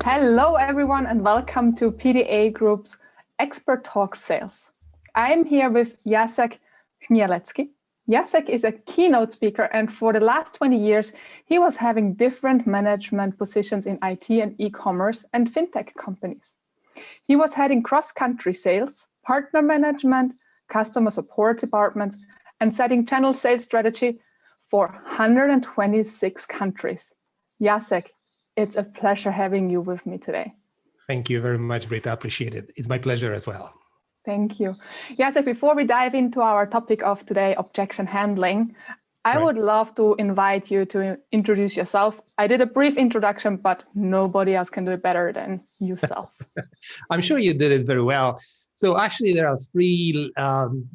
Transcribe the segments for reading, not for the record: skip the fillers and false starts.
Hello, everyone, and welcome to PDA Group's Expert Talk Sales. I'm here with Jacek Chmielecki. Jacek is a keynote speaker, and for the last 20 years, he was having different management positions in IT and e-commerce and fintech companies. He was heading cross-country sales, partner management, customer support departments, and setting channel sales strategy for 126 countries. Jacek, it's a pleasure having you with me today. Thank you very much, Britta. Appreciate it. It's my pleasure as well. Thank you. Jacek, before we dive into our topic of today, objection handling, I would love to invite you to introduce yourself. I did a brief introduction, but nobody else can do it better than yourself. I'm sure you did it very well. So actually, there are three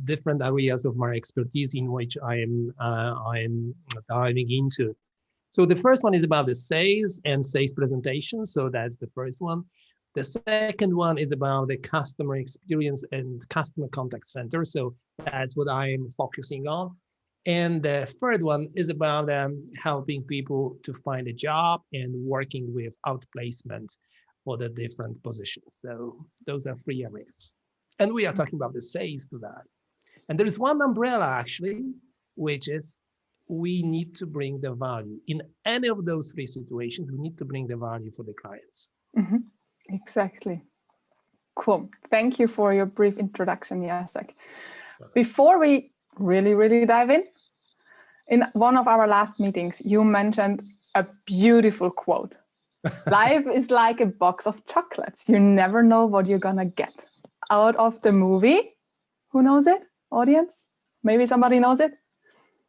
different areas of my expertise in which I am diving into. So the first one is about the sales and sales presentation. So that's the first one. The second one is about the customer experience and customer contact center. So that's what I'm focusing on. And the third one is about helping people to find a job and working with outplacement for the different positions. So those are three areas. And we are talking about the sales to that. And there is one umbrella actually, which is we need to bring the value. In any of those three situations, we need to bring the value for the clients. Mm-hmm. Exactly. Cool. Thank you for your brief introduction, Jacek. Before we really dive in one of our last meetings, you mentioned a beautiful quote. Life is like a box of chocolates. You never know what you're gonna get out of the movie. Who knows it? Audience? Maybe somebody knows it?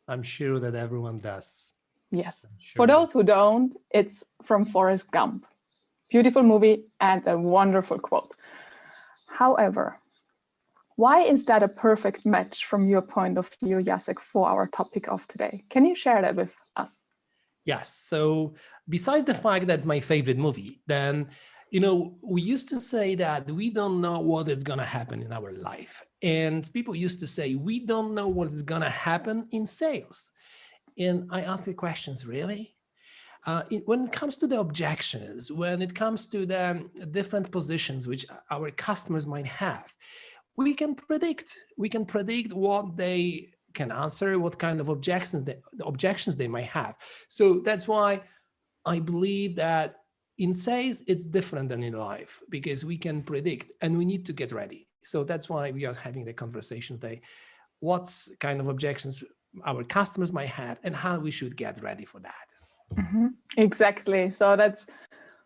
I'm sure that everyone does. Yes. Sure. For those who don't, it's from Forrest Gump. Beautiful movie and a wonderful quote. However, why is that a perfect match from your point of view, Jacek, for our topic of today? Can you share that with us? Yes. So besides the fact that's my favorite movie, then, you know, we used to say that we don't know what is going to happen in our life. And people used to say, we don't know what is going to happen in sales. And I ask the questions, really? When it comes to the objections, when it comes to the different positions which our customers might have, we can predict what they can answer, what kind of objections they might have. So that's why I believe that in sales, it's different than in life because we can predict and we need to get ready. So that's why we are having the conversation today. What kind of objections our customers might have and how we should get ready for that. Mm-hmm. Exactly. So that's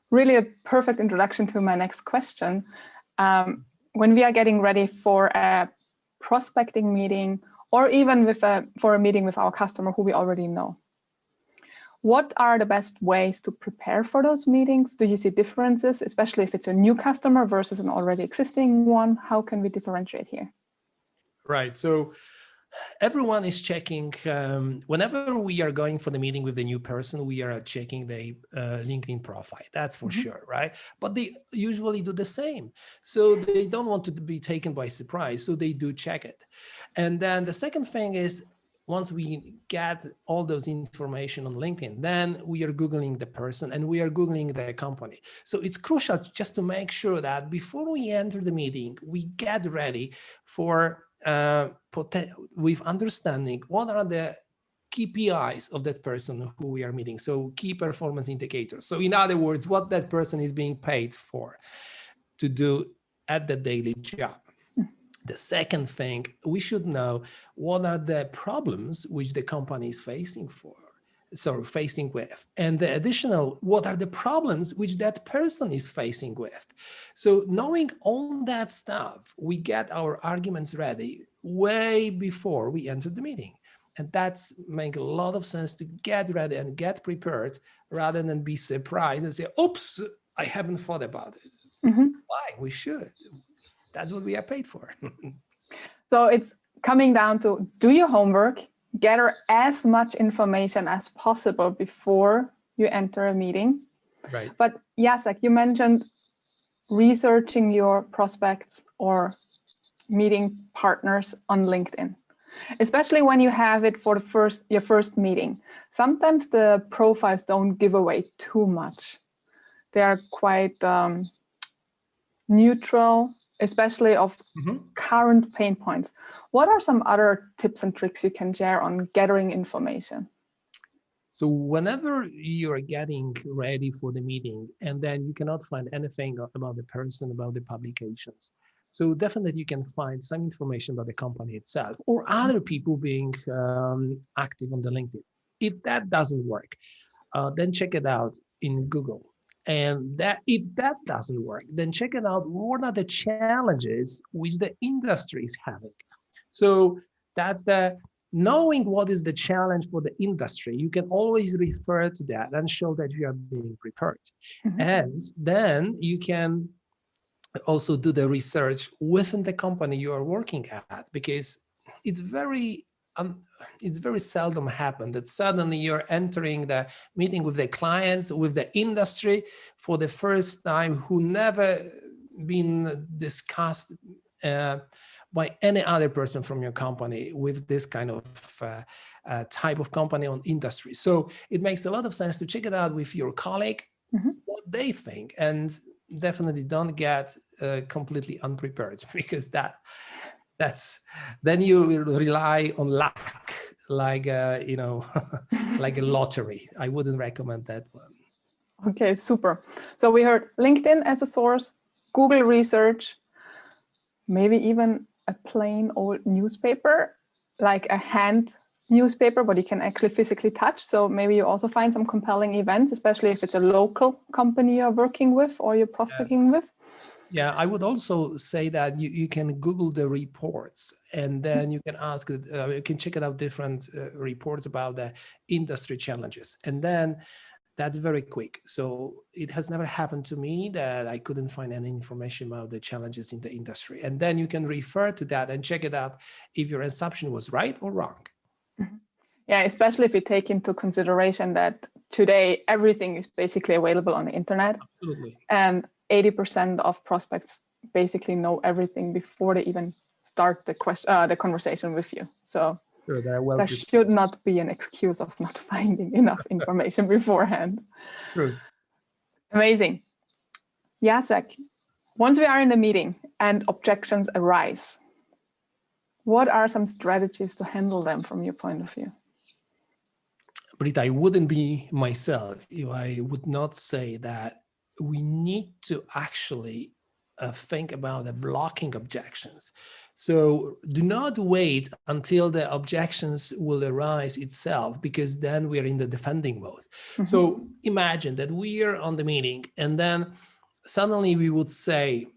really a perfect introduction to my next question. When we are getting ready for a prospecting meeting or even for a meeting with our customer who we already know, what are the best ways to prepare for those meetings? Do you see differences, especially if it's a new customer versus an already existing one? How can we differentiate here? Right. So everyone is checking, whenever we are going for the meeting with the new person, we are checking the LinkedIn profile, that's for sure, right? But they usually do the same. So they don't want to be taken by surprise, so they do check it. And then the second thing is, once we get all those information on LinkedIn, then we are Googling the person and we are Googling the company. So it's crucial just to make sure that before we enter the meeting, we get ready for with understanding what are the KPIs of that person who we are meeting. So key performance indicators. So in other words, what that person is being paid for to do at the daily job. The second thing, we should know what are the problems which the company is facing with. And the additional, what are the problems which that person is facing with. So knowing all that stuff, we get our arguments ready way before we enter the meeting. And that's make a lot of sense to get ready and get prepared rather than be surprised and say, oops, I haven't thought about it. Mm-hmm. Why? We should. That's what we are paid for. So it's coming down to do your homework, gather as much information as possible before you enter a meeting. Right. But Jacek, you mentioned researching your prospects or meeting partners on LinkedIn, especially when you have it for your first meeting. Sometimes the profiles don't give away too much. they are quite neutral, especially of current pain points. What are some other tips and tricks you can share on gathering information? So whenever you're getting ready for the meeting and then you cannot find anything about the person, about the publications, so definitely you can find some information about the company itself or other people being active on the LinkedIn. If that doesn't work, then check it out in Google. And that if that doesn't work, then check it out. What are the challenges which the industry is having? So that's the knowing what is the challenge for the industry. You can always refer to that and show that you are being prepared. And then you can also do the research within the company you are working at, because it's very seldom happen that suddenly you're entering the meeting with the clients, with the industry for the first time, who never been discussed by any other person from your company with this kind of type of company on industry. So it makes a lot of sense to check it out with your colleague, what they think, and definitely don't get completely unprepared, because that's then you will rely on luck, like you know, like a lottery. I wouldn't recommend that one. Okay, super. So we heard LinkedIn as a source, Google research, maybe even a plain old newspaper, like a hand newspaper, but you can actually physically touch. So maybe you also find some compelling events, especially if it's a local company you're working with or you're prospecting with. Yeah, I would also say that you can Google the reports, and then you can ask, you can check it out different reports about the industry challenges. And then that's very quick. So it has never happened to me that I couldn't find any information about the challenges in the industry. And then you can refer to that and check it out if your assumption was right or wrong. Yeah, especially if you take into consideration that today everything is basically available on the internet. Absolutely. And 80% of prospects basically know everything before they even start the conversation with you. So sure, there should not be an excuse of not finding enough information beforehand. True. Amazing. Jacek, once we are in the meeting and objections arise, what are some strategies to handle them from your point of view? Britta, I wouldn't be myself if I would not say that we need to actually think about the blocking objections. So do not wait until the objections will arise itself, because then we're in the defending mode. So imagine that we are on the meeting and then suddenly we would say,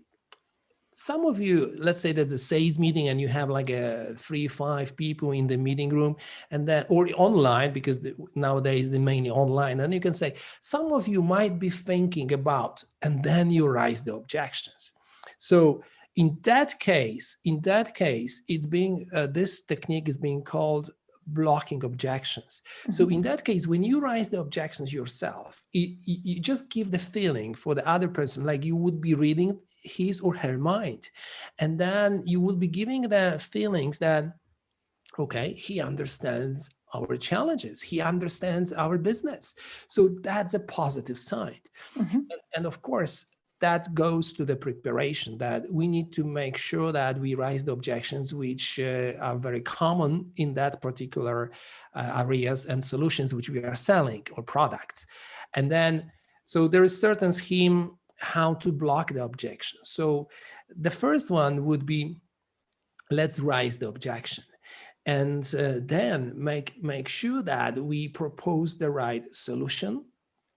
some of you, let's say that's a sales meeting and you have like 3-5 people in the meeting room, and then, or online, because nowadays they're mainly online, and you can say, some of you might be thinking about, and then you raise the objections. So in that case, it's being, this technique is being called blocking objections. So in that case, when you raise the objections yourself, you just give the feeling for the other person, like you would be reading his or her mind. And then you will be giving the feelings that, okay, he understands our challenges, he understands our business. So that's a positive sign. And of course, that goes to the preparation, that we need to make sure that we raise the objections which are very common in that particular areas and solutions which we are selling or products. And then, so there is certain scheme how to block the objection. So the first one would be, let's raise the objection. And then make sure that we propose the right solution.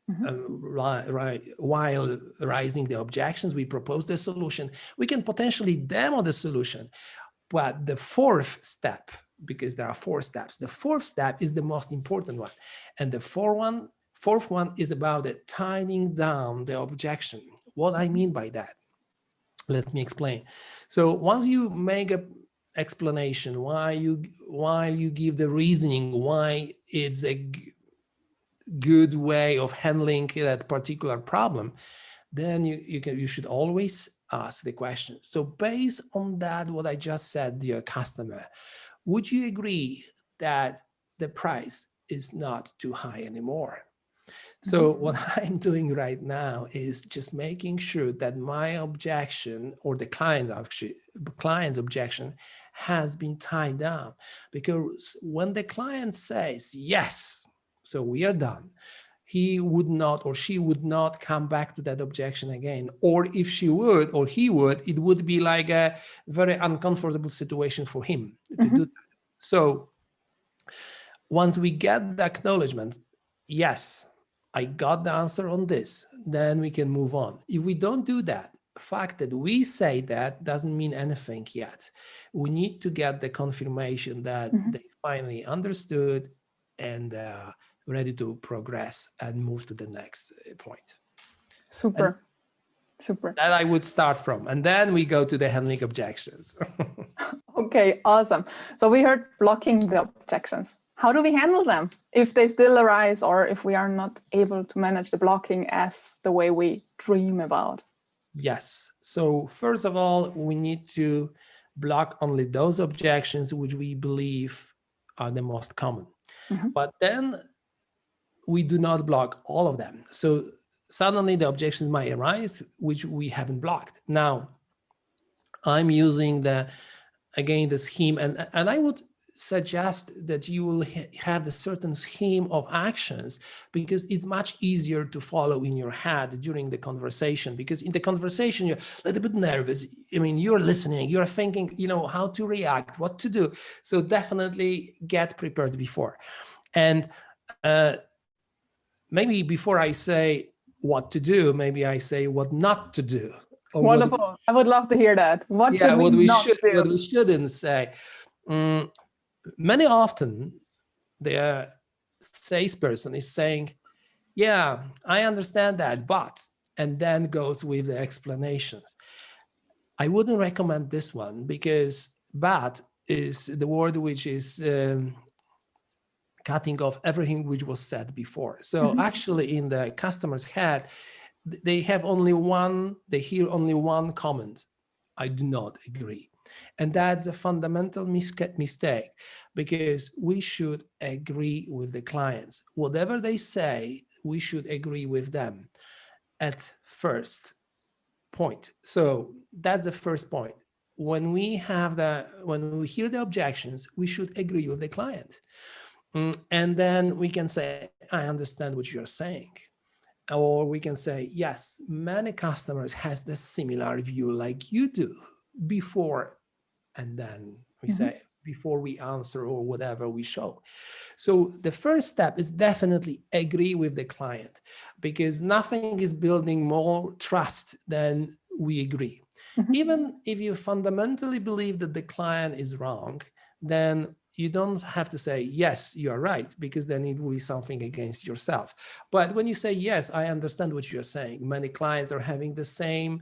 Right, while raising the objections, we propose the solution. We can potentially demo the solution, but the fourth step, because there are 4 steps, the fourth step is the most important one, and the fourth one is about the tying down the objection. What I mean by that, let me explain. So once you make a explanation, while you give the reasoning why it's a good way of handling that particular problem, then you should always ask the question. So based on that, what I just said, dear customer, would you agree that the price is not too high anymore? So what I'm doing right now is just making sure that my objection or the client's objection has been tied down. Because when the client says yes, so we are done, he would not or she would not come back to that objection again. Or if she would or he would, it would be like a very uncomfortable situation for him to do that. So once we get the acknowledgement, yes, I got the answer on this, then we can move on. If we don't do that, the fact that we say that doesn't mean anything yet. We need to get the confirmation that they finally understood and ready to progress and move to the next point. Super. Super. That I would start from, and then we go to the handling objections. Okay, awesome. So we heard blocking the objections. How do we handle them if they still arise or if we are not able to manage the blocking as the way we dream about? Yes. So first of all, we need to block only those objections which we believe are the most common. But then we do not block all of them. So suddenly the objections might arise which we haven't blocked. Now, I'm using the scheme, and I would suggest that you will have a certain scheme of actions, because it's much easier to follow in your head during the conversation, because in the conversation you're a little bit nervous. I mean, you're listening, you're thinking, how to react, what to do. So definitely get prepared before. And maybe before I say what to do, maybe I say what not to do. Wonderful. I would love to hear that. What we shouldn't say. Many often the salesperson is saying, yeah, I understand that, but, and then goes with the explanations. I wouldn't recommend this one, because but is the word which is cutting off everything which was said before. So actually in the customer's head, they hear only one comment: I do not agree. And that's a fundamental mistake, because we should agree with the clients. Whatever they say, we should agree with them at first point. So that's the first point. When we hear the objections, we should agree with the client. And then we can say, I understand what you're saying. Or we can say, yes, many customers has the similar view like you do before. And then we say, before we answer or whatever we show. So the first step is definitely agree with the client, because nothing is building more trust than we agree. Even if you fundamentally believe that the client is wrong, then you don't have to say, yes, you're right, because then it will be something against yourself. But when you say, yes, I understand what you're saying, many clients are having the same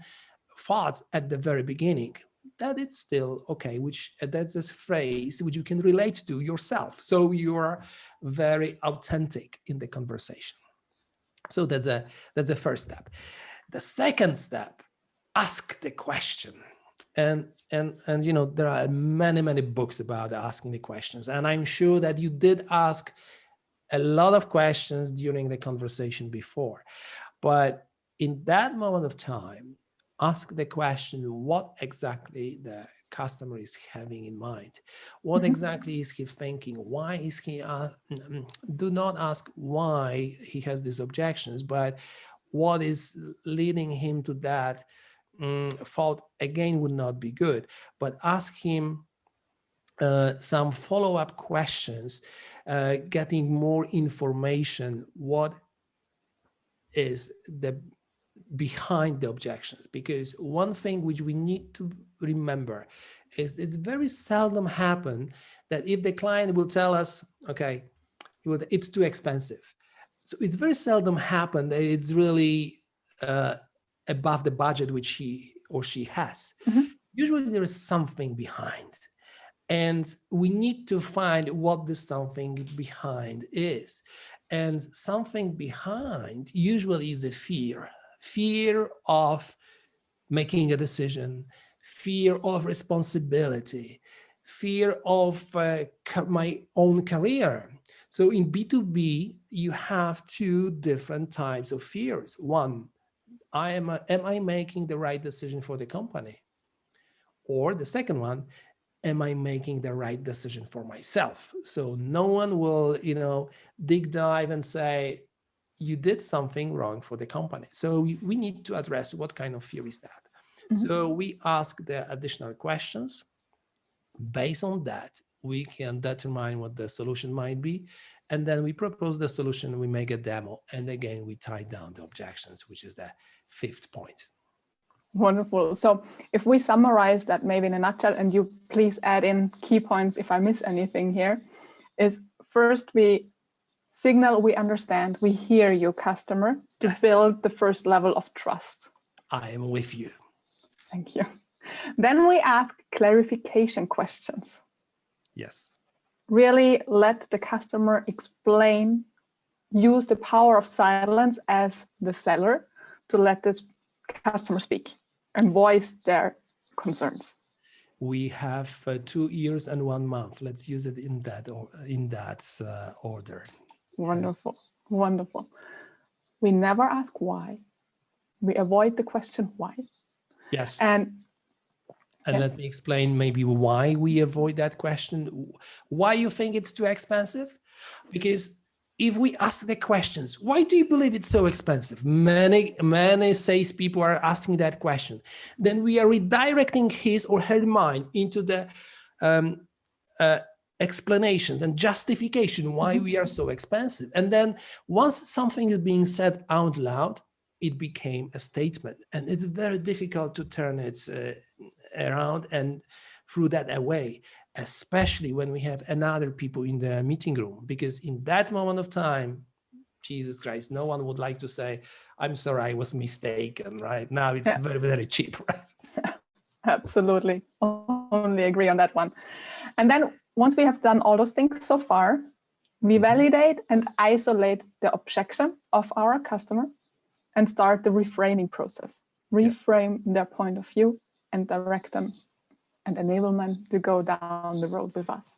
thoughts at the very beginning, that it's still okay, that's a phrase which you can relate to yourself. So you're very authentic in the conversation. So that's the first step. The second step, ask the question. And there are many books about asking the questions, and I'm sure that you did ask a lot of questions during the conversation before. But in that moment of time, ask the question, what exactly the customer is having in mind. What exactly is he thinking? Why is he, do not ask why he has these objections, but what is leading him to that fault again would not be good. But ask him some follow-up questions, getting more information, what is the behind the objections. Because one thing which we need to remember is it's very seldom happen that if the client will tell us, okay, it's too expensive. So it's very seldom happen that it's really above the budget which he or she has. Usually there is something behind. And we need to find what this something behind is. And something behind usually is a fear of making a decision, fear of responsibility, fear of my own career. So in B2B, you have two different types of fears. One, am I making the right decision for the company? Or the second one, am I making the right decision for myself? So no one will, dig dive and say, you did something wrong for the company. So we need to address what kind of fear is that. So we ask the additional questions. Based on that, we can determine what the solution might be. And then we propose the solution, we make a demo. And again, we tie down the objections, which is the fifth point. Wonderful. So if we summarize that maybe in a nutshell, and you please add in key points if I miss anything here, is first we signal we understand, we hear you, customer, to build the first level of trust. I am with you. Thank you. Then we ask clarification questions. Yes. Really let the customer explain, use the power of silence as the seller to let this customer speak and voice their concerns. We have 2 years and 1 month. Let's use it in that order. Wonderful, wonderful. We never ask why. We avoid the question why. Yes. And yes. Let me explain maybe why we avoid that question. Why you think it's too expensive? Because if we ask the questions, why do you believe it's so expensive? Many salespeople are asking that question. Then we are redirecting his or her mind into the explanations and justification why we are so expensive. And then once something is being said out loud, it became a statement. And it's very difficult to turn it around and throw that away, especially when we have another people in the meeting room, because in that moment of time, Jesus Christ, no one would like to say, I'm sorry, I was mistaken, right? Now it's very, very cheap, right? Absolutely. Only agree on that one. And then once we have done all those things so far, we validate and isolate the objection of our customer and start the reframing process. Reframe their point of view and direct them and enablement to go down the road with us.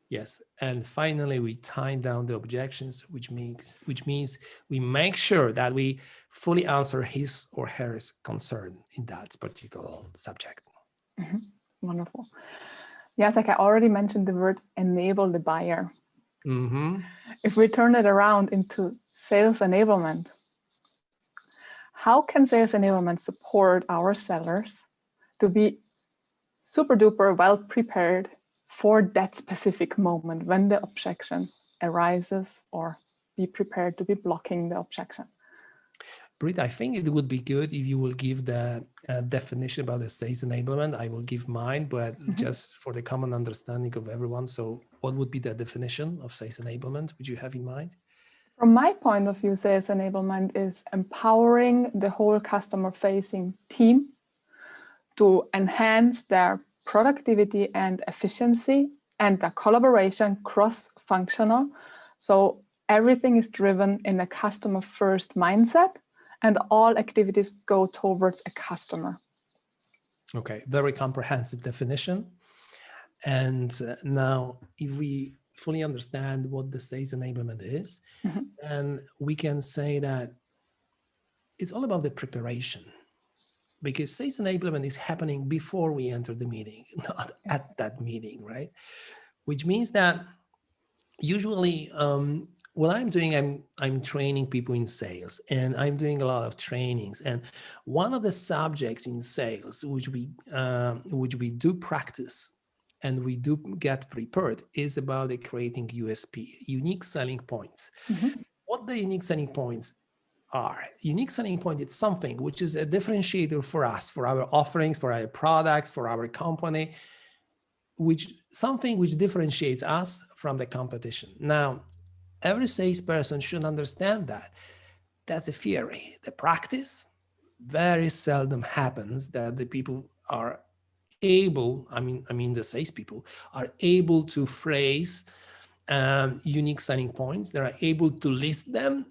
Yes, and finally we tie down the objections, which means we make sure that we fully answer his or her concern in that particular subject. Wonderful. Jacek, I already mentioned the word enable the buyer. If we turn it around into sales enablement, how can sales enablement support our sellers to be super duper well prepared for that specific moment when the objection arises, or be prepared to be blocking the objection? Britt, I think it would be good if you will give the definition about the sales enablement. I will give mine, but just for the common understanding of everyone. So what would be the definition of sales enablement, which you have in mind? From my point of view, sales enablement is empowering the whole customer-facing team to enhance their productivity and efficiency and their collaboration cross-functional. So everything is driven in a customer-first mindset and all activities go towards a customer. Okay, very comprehensive definition. And now if we fully understand what the sales enablement is, and we can say that it's all about the preparation, because sales enablement is happening before we enter the meeting, not at that meeting, right? Which means that usually what I'm doing, I'm training people in sales, and I'm doing a lot of trainings. And one of the subjects in sales, which we do practice and we do get prepared, is about creating USP, unique selling points. What the unique selling points are? Unique selling point is something which is a differentiator for us, for our offerings, for our products, for our company, something which differentiates us from the competition. Now, every salesperson should understand that. That's a theory. The practice very seldom happens that the people are able, the salespeople are able to phrase unique selling points. They are able to list them,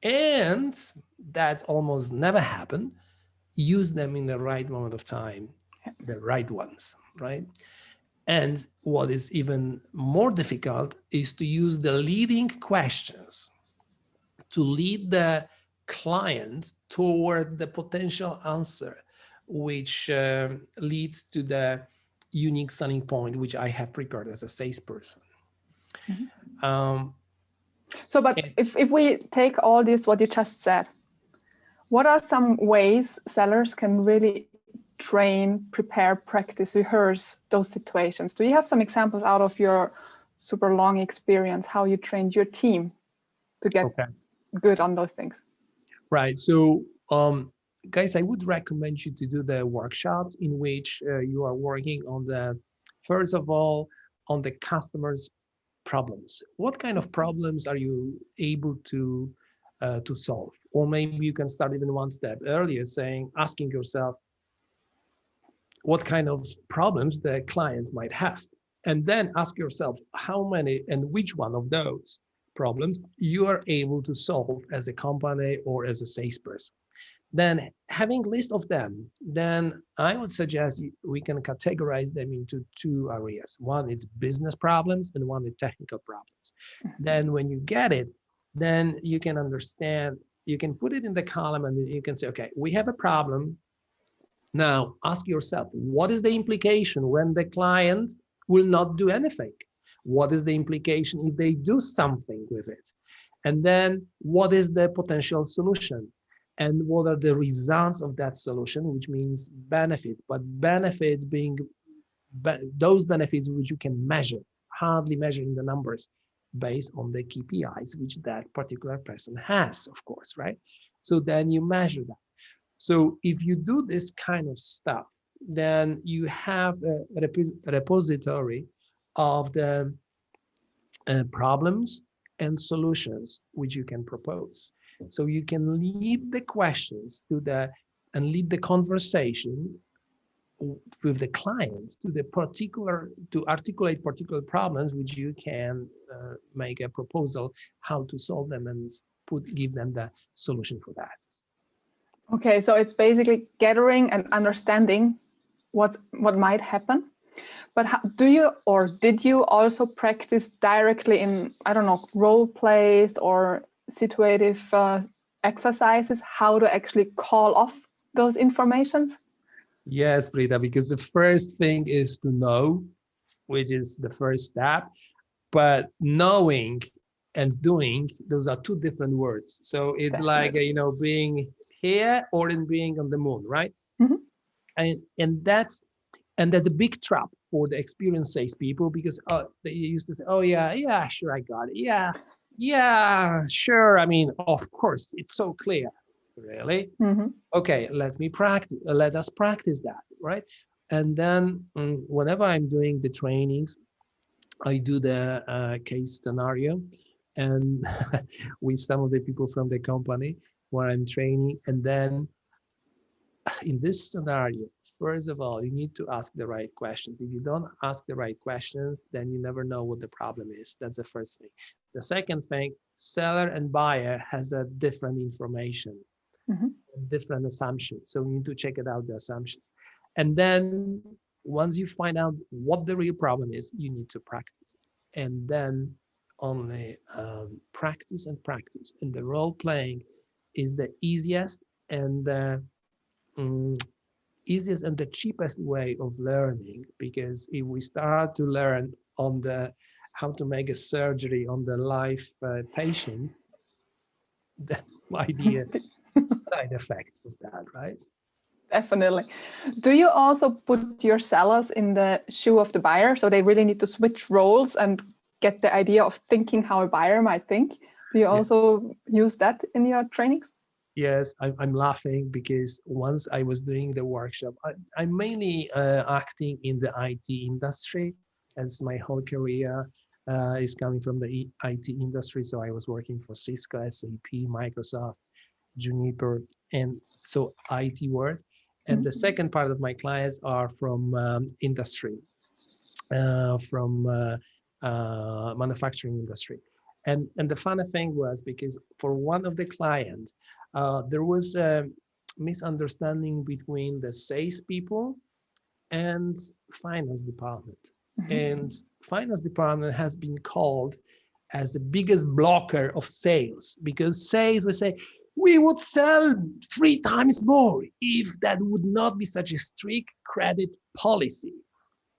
and that's almost never happen. Use them in the right moment of time, the right ones, right? And what is even more difficult is to use the leading questions to lead the client toward the potential answer, which leads to the unique selling point, which I have prepared as a salesperson. Mm-hmm. But if we take all this, what you just said, what are some ways sellers can really train, prepare, practice, rehearse those situations? Do you have some examples out of your super long experience, how you trained your team to get good on those things? Right. So, guys, I would recommend you to do the workshops in which you are working on first of all, on the customer's problems. What kind of problems are you able to solve? Or maybe you can start even one step earlier, asking yourself, what kind of problems the clients might have, and then ask yourself how many and which one of those problems you are able to solve as a company or as a salesperson. Then having a list of them, then I would suggest we can categorize them into two areas. One is business problems and one is technical problems. Then when you get it, then you can understand, you can put it in the column and you can say, okay, we have a problem. Now ask yourself, what is the implication when the client will not do anything? What is the implication if they do something with it? And then what is the potential solution? And what are the results of that solution, which means benefits, but benefits being those benefits which you can measure, hardly measuring the numbers based on the KPIs which that particular person has, of course, right? So then you measure that. So if you do this kind of stuff, then you have a repository of the problems and solutions which you can propose. So you can lead the questions and lead the conversation with the clients to articulate particular problems which you can make a proposal how to solve them and give them the solution for that. Okay, so it's basically gathering and understanding what might happen. But do you or did you also practice directly in, I don't know, role plays or situative exercises, how to actually call off those informations? Yes, Brita, because the first thing is to know, which is the first step, but knowing and doing, those are two different words. So it's like, being here or in being on the moon, right? Mm-hmm. And that's a big trap for the experienced salespeople, because they used to say, oh yeah, sure, I got it. Yeah, sure. I mean, of course, it's so clear. Really? Mm-hmm. Okay, let us practice that, right? And then whenever I'm doing the trainings, I do the case scenario and with some of the people from the company where I'm training. And then in this scenario, first of all, you need to ask the right questions. If you don't ask the right questions, then you never know what the problem is. That's the first thing. The second thing, seller and buyer has a different information, different assumptions. So you need to check it out, the assumptions. And then once you find out what the real problem is, you need to practice. And then only practice and practice. And the role playing is the easiest and the cheapest way of learning, because if we start to learn on how to make a surgery on the live patient, that might be a side effect of that, right? Definitely. Do you also put your sellers in the shoe of the buyer, so they really need to switch roles and get the idea of thinking how a buyer might think? Do you also use that in your trainings? Yes, I'm laughing because once I was doing the workshop, I'm mainly acting in the IT industry, as my whole career is coming from the IT industry. So I was working for Cisco, SAP, Microsoft, Juniper, and so IT world. And the second part of my clients are from industry, from manufacturing industry. And the funny thing was, because for one of the clients, there was a misunderstanding between the sales people and finance department. And finance department has been called as the biggest blocker of sales, because sales will say, we would sell 3 times more if that would not be such a strict credit policy.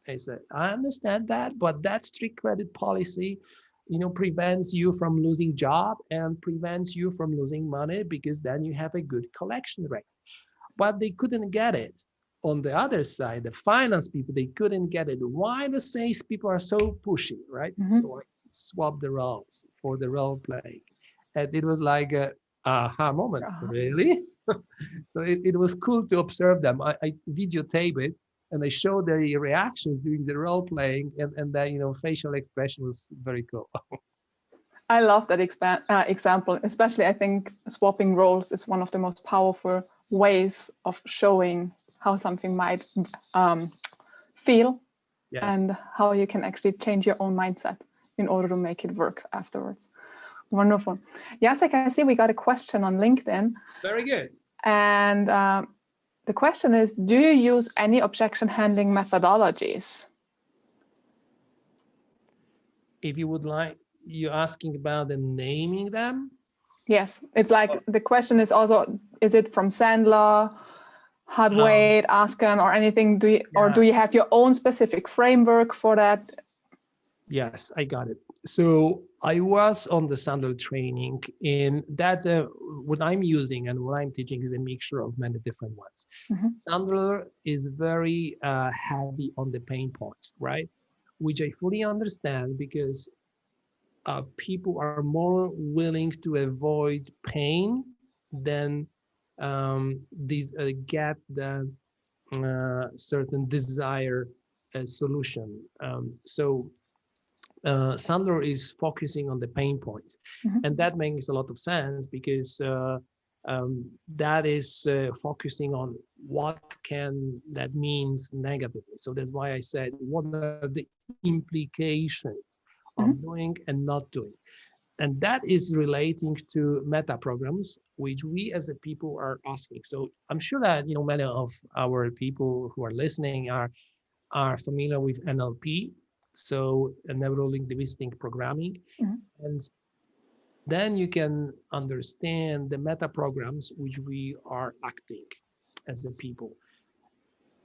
I said, I understand that, but that strict credit policy, prevents you from losing job and prevents you from losing money, because then you have a good collection rate. But they couldn't get it. On the other side, the finance people, they couldn't get it. Why the sales people are so pushy, right? So I swapped the roles for the role play. And it was like a aha moment, really? So it was cool to observe them. I videotape it and I showed their reactions during the role playing, and that, facial expression was very cool. I love that example, especially I think swapping roles is one of the most powerful ways of showing how something might feel, Yes. and how you can actually change your own mindset in order to make it work afterwards. Wonderful. Jacek, I see we got a question on LinkedIn. Very good. And the question is, do you use any objection handling methodologies? If you would like, you're asking about the naming them? Yes, it's like the question is also, is it from Sandler, Hardweight, Asken, or anything? Or do you have your own specific framework for that? Yes, I got it. So I was on the Sandler training, and that's what I'm using and what I'm teaching is a mixture of many different ones. Sandler is very heavy on the pain points, right? Which I fully understand, because people are more willing to avoid pain than get the certain desire solution. So Sandler is focusing on the pain points, and that makes a lot of sense, because that is focusing on what can that means negatively. So that's why I said, what are the implications of doing and not doing? And that is relating to meta programs, which we as a people are asking. So I'm sure that many of our people who are listening are familiar with NLP, so neuro-linguistic programming, and then you can understand the meta programs which we are acting as a people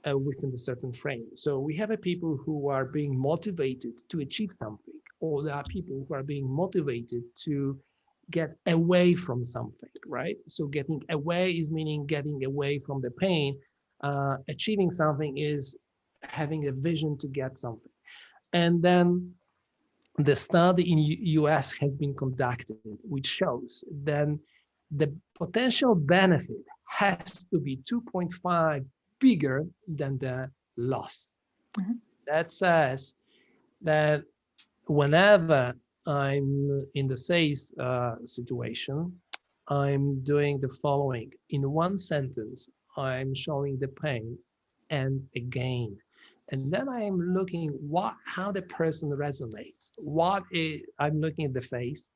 within a certain frame. So we have a people who are being motivated to achieve something, or there are people who are being motivated to get away from something, right? So getting away is meaning getting away from the pain. Achieving something is having a vision to get something. And then the study in US has been conducted, which shows then the potential benefit has to be 2.5 bigger than the loss. That says that whenever I'm in the sales situation, I'm doing the following. In one sentence, I'm showing the pain and a gain. And then I am looking how the person resonates. I'm looking at the face.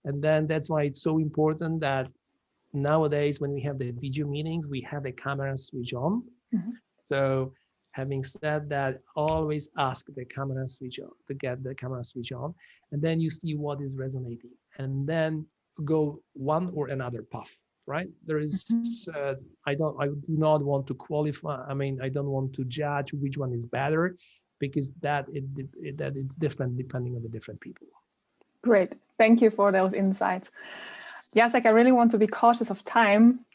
And then that's why it's so important that nowadays, when we have the video meetings, we have the camera switch on. So having said that, always ask the camera switch on, to get the camera switch on. And then you see what is resonating. And then go one or another path. Right? There is, I do not want to qualify. I mean, I don't want to judge which one is better, because that it's different depending on the different people. Great. Thank you for those insights. Jacek, I really want to be cautious of time.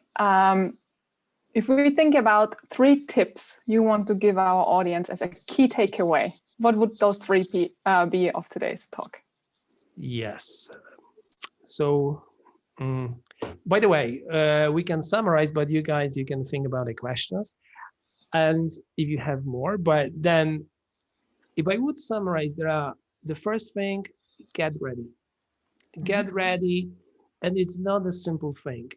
If we think about 3 tips you want to give our audience as a key takeaway, what would those 3 be of today's talk? Yes. So, by the way, we can summarize, but you can think about the questions, and if you have more. But then, if I would summarize, the first thing: get ready. Get ready, and it's not a simple thing,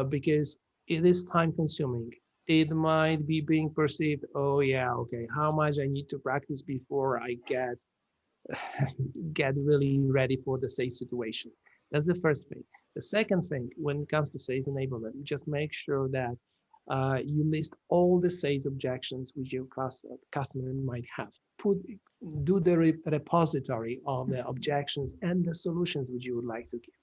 because it is time-consuming. It might be being perceived, oh yeah, okay, how much I need to practice before I get really ready for the sales situation. That's the first thing. The second thing, when it comes to sales enablement, just make sure that you list all the sales objections which your customer might have. do the repository of the objections and the solutions which you would like to give.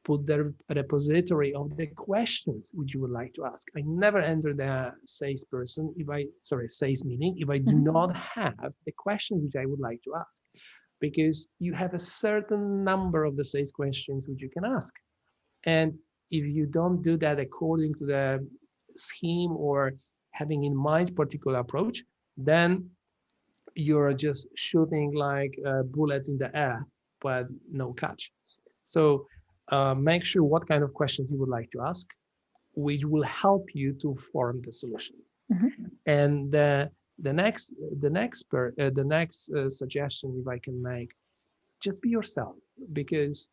Put the repository of the questions which you would like to ask. I never enter the sales meeting if I do not have the questions which I would like to ask, because you have a certain number of the sales questions which you can ask. And if you don't do that according to the scheme or having in mind particular approach, then you're just shooting like bullets in the air, but no catch. So make sure what kind of questions you would like to ask, which will help you to form the solution. And the next suggestion, if I can make, just be yourself, because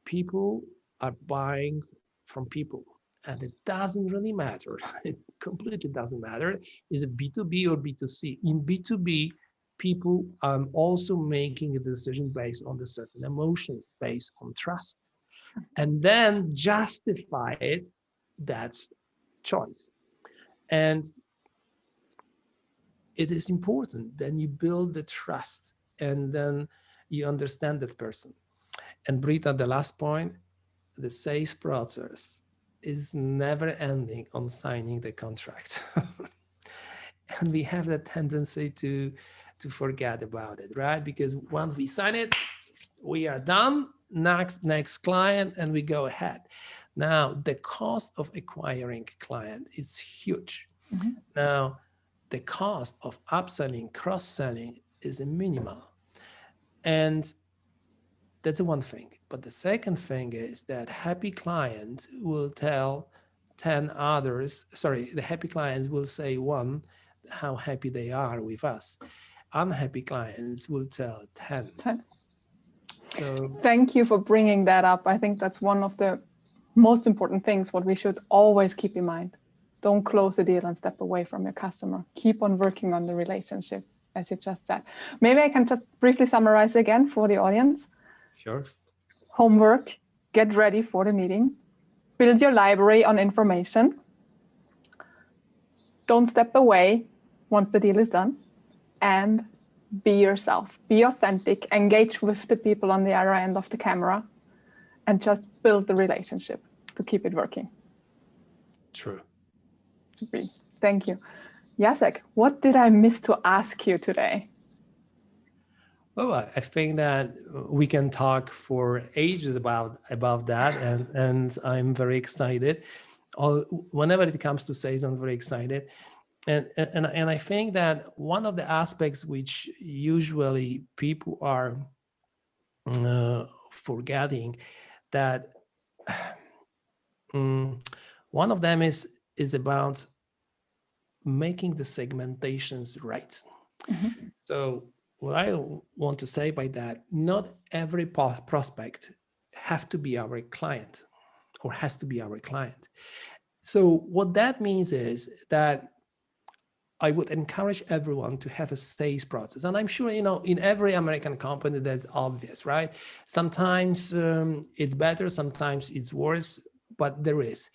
people are buying from people, and it doesn't really matter. It completely doesn't matter. Is it B2B or B2C? In B2B, people are also making a decision based on the certain emotions, based on trust, and then justify it. That's choice. And it is important. Then you build the trust, and then you understand that person. And Britta, the last point, the sales process is never ending on signing the contract. And we have the tendency to forget about it, right? Because once we sign it, we are done, next client, and we go ahead. Now, the cost of acquiring a client is huge. Now, the cost of upselling, cross-selling is minimal. And that's the one thing. But the second thing is that happy client will tell 10 others, the happy clients will say one, how happy they are with us. Unhappy clients will tell 10. So thank you for bringing that up. I think that's one of the most important things, what we should always keep in mind. Don't close the deal and step away from your customer. Keep on working on the relationship, as you just said. Maybe I can just briefly summarize again for the audience. Sure. Homework, get ready for the meeting, build your library on information. Don't step away once the deal is done, and be yourself, be authentic, engage with the people on the other end of the camera, and just build the relationship to keep it working. True. Thank you. Jacek, what did I miss to ask you today? Oh, I think that we can talk for ages about that, and I'm very excited. Whenever it comes to sales, I'm very excited, and I think that one of the aspects which usually people are forgetting, that one of them is about making the segmentations right. So what I want to say by that, not every prospect have to be our client or has to be our client. So what that means is that I would encourage everyone to have a sales process. And I'm sure, in every American company, that's obvious, right? Sometimes it's better, sometimes it's worse, but there is.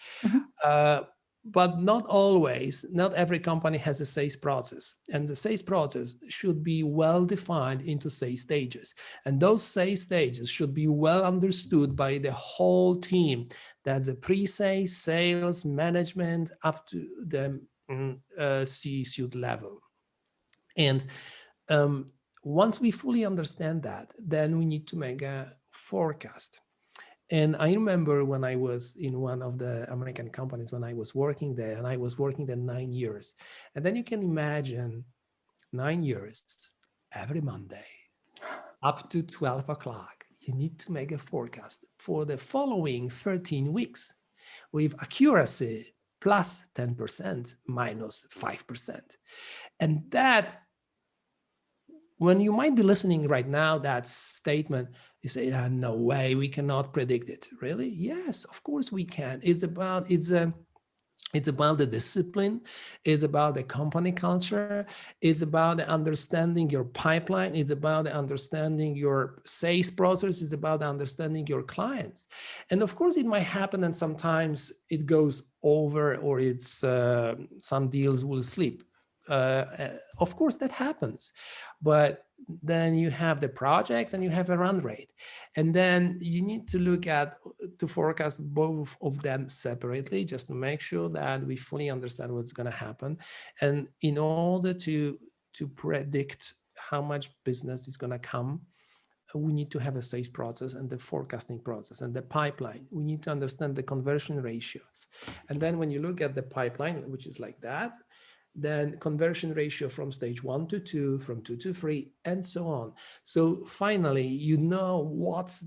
But not always, not every company has a sales process. And the sales process should be well defined into sales stages. And those sales stages should be well understood by the whole team. That's a pre-sales, sales, management, up to the C-suite level. And once we fully understand that, then we need to make a forecast. And I remember when I was in one of the American companies, when I was working there, and I was working there 9 years. And then you can imagine 9 years, every Monday, up to 12 o'clock, you need to make a forecast for the following 13 weeks with accuracy plus 10%, minus 5%. And that, when you might be listening right now, that statement, you say, no way, we cannot predict it. Really? Yes, of course we can. It's about the discipline. It's about the company culture. It's about understanding your pipeline. It's about understanding your sales process. It's about understanding your clients. And of course, it might happen, and sometimes it goes over, or it's some deals will slip. Of course, that happens. But then you have the projects and you have a run rate. And then you need to look at, to forecast both of them separately, just to make sure that we fully understand what's going to happen. And in order to predict how much business is going to come, we need to have a sales process and the forecasting process and the pipeline. We need to understand the conversion ratios. And then when you look at the pipeline, which is like that, then conversion ratio from stage 1 to 2, from 2 to 3, and so on. So finally, you know what is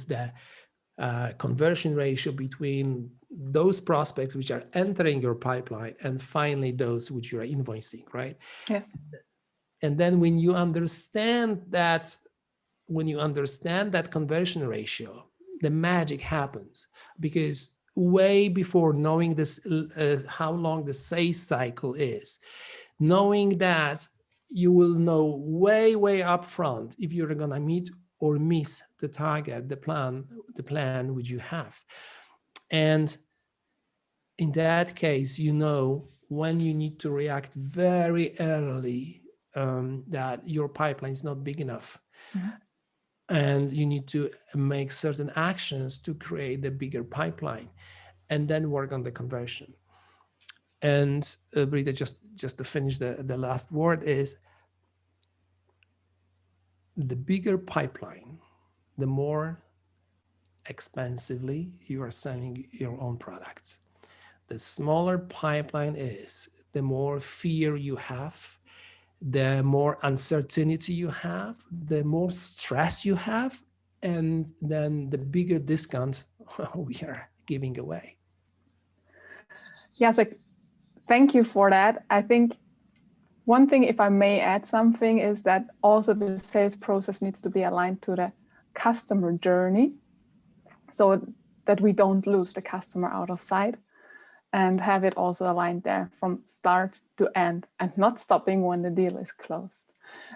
the conversion ratio between those prospects which are entering your pipeline and finally those which you are invoicing, right? Yes. And then when you understand that conversion ratio, the magic happens, because way before knowing this, how long the sales cycle is, knowing that you will know way up front if you're going to meet or miss the target, the plan which you have. And in that case, you know when you need to react very early, that your pipeline is not big enough. Mm-hmm. And you need to make certain actions to create a bigger pipeline and then work on the conversion. And Brita, just to finish the last word is, the bigger pipeline, the more expensively you are selling your own products. The smaller pipeline is, the more fear you have, the more uncertainty you have, the more stress you have, and then the bigger discount we are giving away. Jacek, thank you for that. I think one thing, if I may add something, is that also the sales process needs to be aligned to the customer journey, so that we don't lose the customer out of sight, and have it also aligned there from start to end, and not stopping when the deal is closed.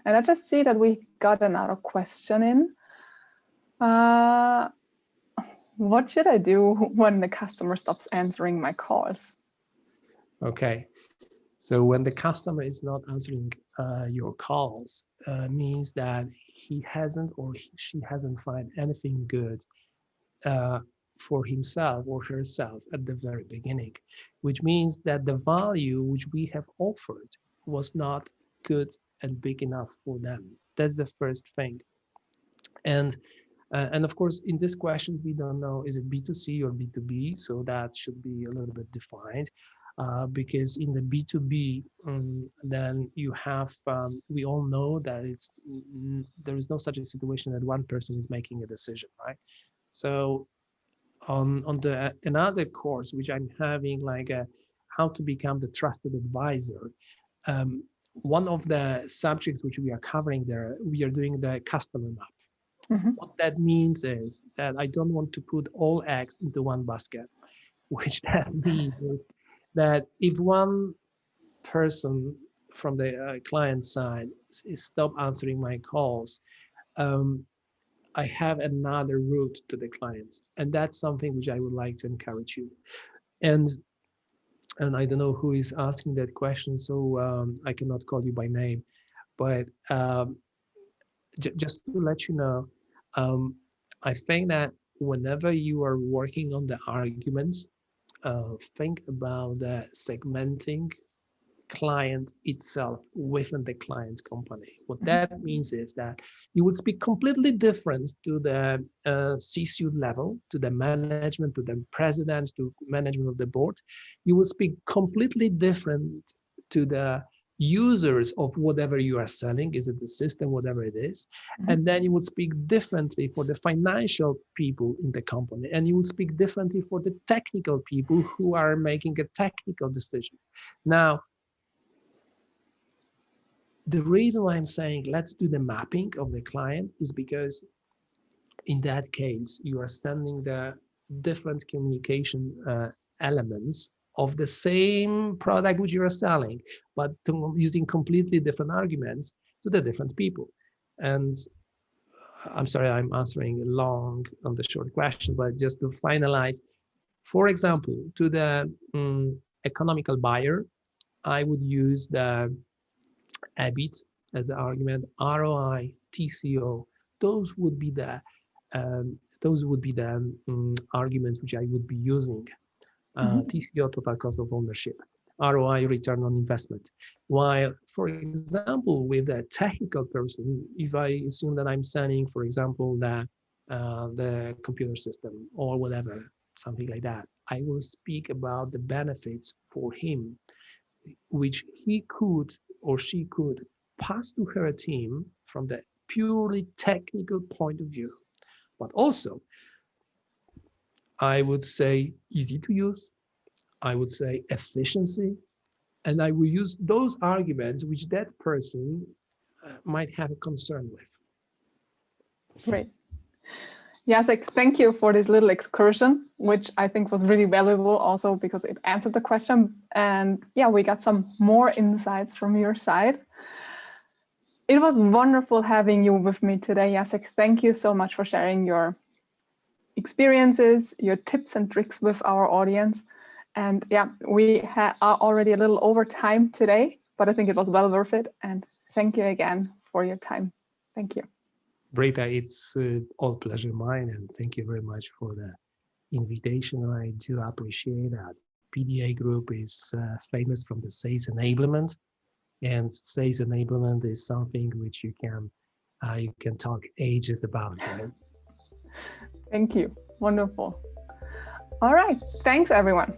And I just see that we got another question in. What should I do when the customer stops answering my calls? Okay, so when the customer is not answering your calls, means that he hasn't or she hasn't found anything good for himself or herself at the very beginning, which means that the value which we have offered was not good and big enough for them. That's the first thing. And of course, in this question, we don't know, is it B2C or B2B? So that should be a little bit defined. Because in the B2B, then you have, we all know that there is no such a situation that one person is making a decision, right? So on the another course, which I'm having, like how to become the trusted advisor, one of the subjects which we are covering there, we are doing the customer map. Mm-hmm. What that means is that I don't want to put all eggs into one basket, which that means is that if one person from the client side is stop answering my calls, I have another route to the clients, and that's something which I would like to encourage you. And I don't know who is asking that question, so I cannot call you by name, but just to let you know, I think that whenever you are working on the arguments, think about the segmenting client itself within the client company. What that means is that you would speak completely different to the C-suite level, to the management, to the president, to management of the board. You will speak completely different to the users of whatever you are selling, is it the system, whatever it is, and then you would speak differently for the financial people in the company, and you would speak differently for the technical people who are making a technical decisions. Now, the reason why I'm saying let's do the mapping of the client is because in that case, you are sending the different communication elements of the same product which you are selling, but using completely different arguments to the different people. And I'm sorry, I'm answering long on the short question, but just to finalize, for example, to the economical buyer, I would use the EBIT as an argument, ROI, TCO. Those would be the arguments which I would be using. TCO, total cost of ownership. ROI, return on investment. While, for example, with a technical person, if I assume that I'm selling, for example, the computer system or whatever, something like that, I will speak about the benefits for him, which he could or she could pass to her team from the purely technical point of view. But also, I would say easy to use, I would say efficiency, and I will use those arguments which that person might have a concern with. Great. Jacek, thank you for this little excursion, which I think was really valuable also because it answered the question. And yeah, we got some more insights from your side. It was wonderful having you with me today, Jacek. Thank you so much for sharing your experiences, your tips and tricks with our audience. And yeah, we are already a little over time today, but I think it was well worth it. And thank you again for your time. Thank you. Brita, it's all pleasure mine, and thank you very much for the invitation. I do appreciate that. PDA Group is famous from the Sales Enablement, and Sales Enablement is something which you can talk ages about, right? Thank you. Wonderful. All right. Thanks, everyone.